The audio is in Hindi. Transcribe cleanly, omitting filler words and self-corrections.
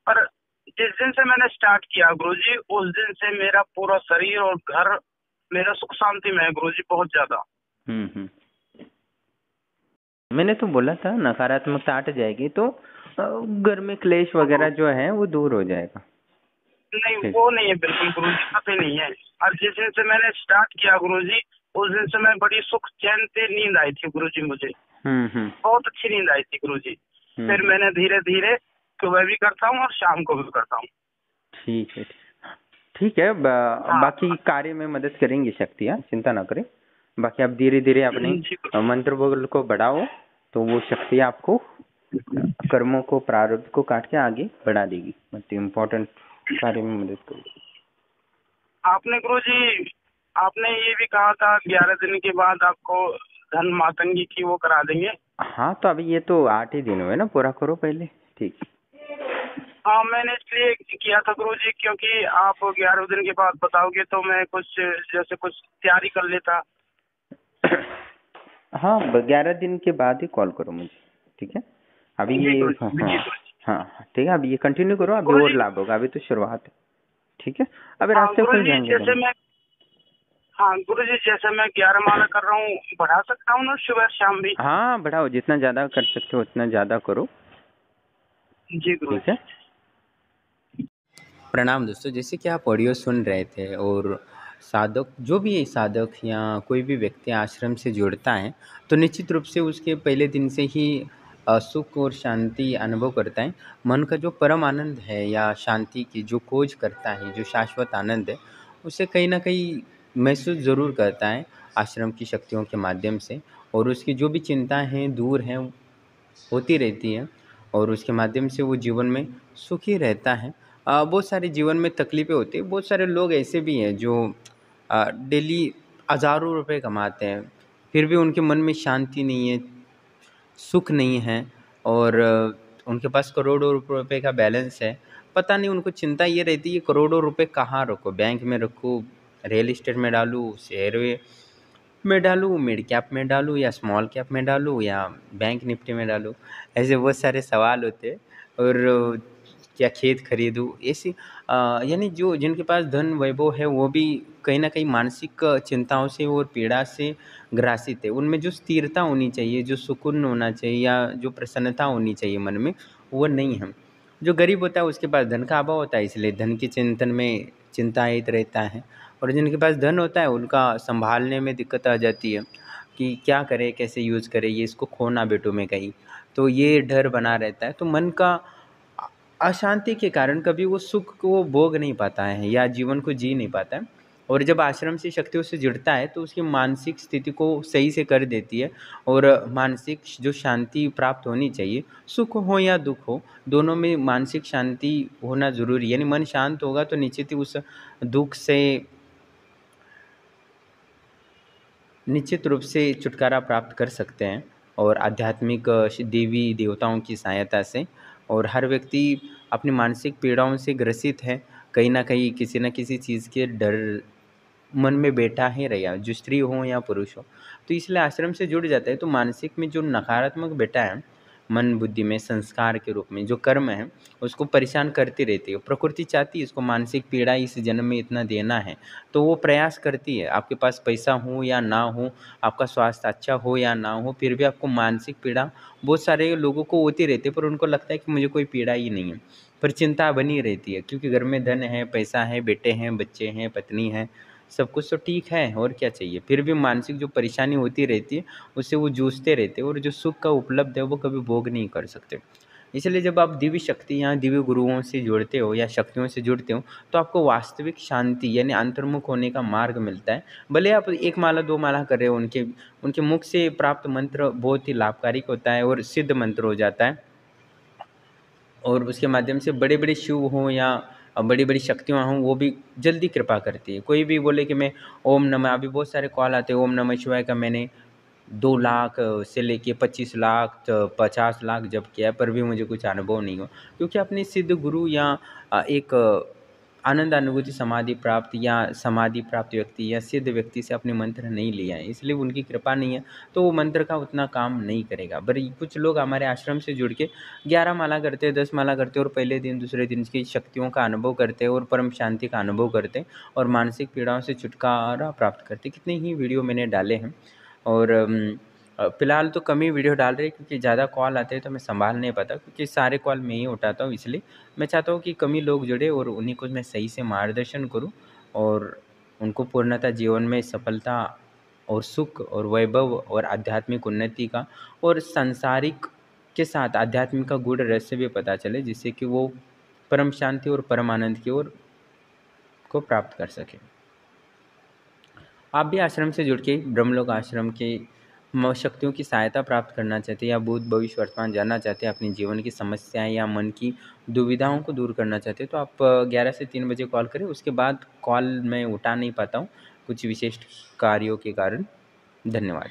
पर जिस दिन से मैंने स्टार्ट किया गुरुजी, उस दिन से मेरा पूरा शरीर और घर मेरा सुख शांति में है गुरुजी, बहुत ज्यादा। हम्म। मैंने तो बोला था नकारात्मकता हट जाएगी तो घर में क्लेश वगैरह जो है वो दूर हो जाएगा। नहीं, ठीक। वो नहीं है बिल्कुल गुरुजी, कभी नहीं है। और जिस दिन से मैंने स्टार्ट किया गुरुजी, उस दिन से मैं बड़ी सुख चैन से नींद आई थी गुरुजी मुझे, बहुत अच्छी नींद आई थी गुरुजी। फिर मैंने धीरे धीरे सुबह भी करता हूँ और शाम को भी करता हूँ। ठीक है, ठीक है। हाँ। बाकी कार्य में मदद करेंगी शक्तियाँ, चिंता ना करें। बाकी आप धीरे धीरे अपने जी गुरुजी। मंत्र बल को बढ़ाओ तो वो शक्ति आपको कर्मों को, प्रारब्ध को काट के आगे बढ़ा देगी, मतलब इम्पोर्टेंट कार्य में मदद करेगी। आपने गुरुजी, आपने ये भी कहा था 11 दिन के बाद आपको धन मातंगी की वो करा देंगे। हाँ, तो अभी ये तो 8 ही दिन हुए ना, पूरा करो पहले। ठीक। हाँ, मैंने इसलिए किया था गुरुजी क्योंकि आप 11 दिन के बाद बताओगे तो मैं कुछ जैसे कुछ तैयारी कर लेता। हाँ, 11 दिन के बाद ही कॉल करो मुझे, ठीक है। अभी जी ये गुरुजी, हाँ जी हाँ गुरुजी। हाँ, ठीक है। अभी ये कंटिन्यू करो, अभी और गुरुजी, लाभ होगा, अभी तो शुरुआत है, ठीक है। अभी हाँ रास्ते खुल गुरुजी, जाएंगे जैसे दोनों। मैं, हाँ गुरुजी, जैसे मैं 11 माला कर रहा हूँ, बढ़ा सकता हूँ ना सुबह शाम भी? हाँ, बढ़ाओ, जितना ज्यादा कर सकते हो उतना ज्यादा करो, जी ठीक है। गुरुजी। प्रणाम दोस्तों, जैसे कि आप ऑडियो सुन रहे थे और साधक, जो भी साधक या कोई भी व्यक्ति आश्रम से जुड़ता है तो निश्चित रूप से उसके पहले दिन से ही सुख और शांति अनुभव करता है। मन का जो परम आनंद है या शांति की जो खोज करता है, जो शाश्वत आनंद है, उसे कहीं ना कहीं महसूस ज़रूर करता है आश्रम की शक्तियों के माध्यम से। और उसकी जो भी चिंताएं हैं दूर हैं, होती रहती है और उसके माध्यम से वो जीवन में सुखी रहता है। बहुत सारे जीवन में तकलीफ़ें होती हैं, बहुत सारे लोग ऐसे भी हैं जो डेली हज़ारों रुपए कमाते हैं, फिर भी उनके मन में शांति नहीं है, सुख नहीं है। और उनके पास करोड़ों रुपए का बैलेंस है, पता नहीं उनको चिंता ये रहती है करोड़ों रुपए कहाँ रखो, बैंक में रखूँ, रियल इस्टेट में डालूँ, शेयर में डालूँ, मिड कैप में डालूँ या स्मॉल कैप में डालूँ या बैंक निफ्टी में डालूँ, ऐसे बहुत सारे सवाल होते हैं। और क्या खेत खरीदूँ, ऐसी यानी जो जिनके पास धन वैभव है वो भी कहीं ना कहीं मानसिक चिंताओं से और पीड़ा से ग्रासित है। उनमें जो स्थिरता होनी चाहिए, जो सुकून होना चाहिए या जो प्रसन्नता होनी चाहिए मन में, वो नहीं है। जो गरीब होता है उसके पास धन का अभाव होता है, इसलिए धन के चिंतन में चिंतायित रहता है। और जिनके पास धन होता है उनका संभालने में दिक्कत आ जाती है कि क्या करे, कैसे यूज़ करे, ये इसको खो ना बैठूं मैं कहीं, तो ये डर बना रहता है। तो मन का अशांति के कारण कभी वो सुख को भोग नहीं पाता है या जीवन को जी नहीं पाता है। और जब आश्रम से शक्तियों से जुड़ता है तो उसकी मानसिक स्थिति को सही से कर देती है। और मानसिक जो शांति प्राप्त होनी चाहिए, सुख हो या दुख हो, दोनों में मानसिक शांति होना ज़रूरी है। यानी मन शांत होगा तो निश्चित ही उस दुख से निश्चित रूप से छुटकारा प्राप्त कर सकते हैं। और आध्यात्मिक देवी देवताओं की सहायता से। और हर व्यक्ति अपनी मानसिक पीड़ाओं से ग्रसित है, कहीं ना कहीं किसी न किसी चीज़ के डर मन में बैठा ही रहेगा, जो स्त्री हो या पुरुष हो। तो इसलिए आश्रम से जुड़ जाता है तो मानसिक में जो नकारात्मक बैठा है, मन बुद्धि में संस्कार के रूप में जो कर्म है, उसको परेशान करती रहती है। प्रकृति चाहती है इसको मानसिक पीड़ा इस जन्म में इतना देना है, तो वो प्रयास करती है। आपके पास पैसा हो या ना हो, आपका स्वास्थ्य अच्छा हो या ना हो, फिर भी आपको मानसिक पीड़ा बहुत सारे लोगों को होती रहती है, पर उनको लगता है कि मुझे कोई पीड़ा ही नहीं है, पर चिंता बनी रहती है क्योंकि घर में धन है, पैसा है, बेटे हैं, बच्चे हैं, पत्नी है, सब कुछ तो ठीक है, और क्या चाहिए। फिर भी मानसिक जो परेशानी होती रहती है उससे वो जूझते रहते हैं और जो सुख का उपलब्ध है वो कभी भोग नहीं कर सकते। इसलिए जब आप दिव्य शक्ति या दिव्य गुरुओं से जुड़ते हो या शक्तियों से जुड़ते हो तो आपको वास्तविक शांति यानी अंतर्मुख होने का मार्ग मिलता है। भले आप 1 माला 2 माला कर रहे हो, उनके उनके मुख से प्राप्त मंत्र बहुत ही लाभकारी होता है और सिद्ध मंत्र हो जाता है। और उसके माध्यम से बड़े बड़े शिव हों या बड़ी बड़ी शक्तियाँ हों, वो भी जल्दी कृपा करती है। कोई भी बोले कि मैं ओम नमः, अभी बहुत सारे कॉल आते हैं ओम नमः शिवाय का मैंने 2 लाख से लेके 25 लाख 50 लाख जप किया पर भी मुझे कुछ अनुभव नहीं हुआ, क्योंकि अपने सिद्ध गुरु या एक आनंद अनुभूति समाधि प्राप्त या समाधि प्राप्त व्यक्ति या सिद्ध व्यक्ति से अपने मंत्र नहीं लिए हैं, इसलिए उनकी कृपा नहीं है, तो वो मंत्र का उतना काम नहीं करेगा। पर कुछ लोग हमारे आश्रम से जुड़ के 11 माला करते हैं, 10 माला करते हैं और पहले दिन दूसरे दिन की शक्तियों का अनुभव करते हैं और परम शांति का अनुभव करते हैं और मानसिक पीड़ाओं से छुटकारा प्राप्त करते। कितने ही वीडियो मैंने डाले हैं और फ़िलहाल तो कम ही वीडियो डाल रहे हैं क्योंकि ज़्यादा कॉल आते हैं तो मैं संभाल नहीं पाता, क्योंकि सारे कॉल मैं ही उठाता हूँ। इसलिए मैं चाहता हूँ कि कम ही लोग जुड़े और उन्हीं को मैं सही से मार्गदर्शन करूँ और उनको पूर्णतः जीवन में सफलता और सुख और वैभव और आध्यात्मिक उन्नति का और सांसारिक के साथ आध्यात्मिक का गूढ़ रहस्य भी पता चले, जिससे कि वो परम शांति और परम आनंद की ओर को प्राप्त कर सके। आप भी आश्रम से जुड़ के ब्रह्मलोक आश्रम के शक्तियों की सहायता प्राप्त करना चाहते हैं या भूत भविष्य वर्तमान जानना चाहते हैं, अपनी जीवन की समस्याएं या मन की दुविधाओं को दूर करना चाहते हैं, तो आप 11 से 3 बजे कॉल करें। उसके बाद कॉल मैं उठा नहीं पाता हूँ कुछ विशेष कार्यों के कारण। धन्यवाद।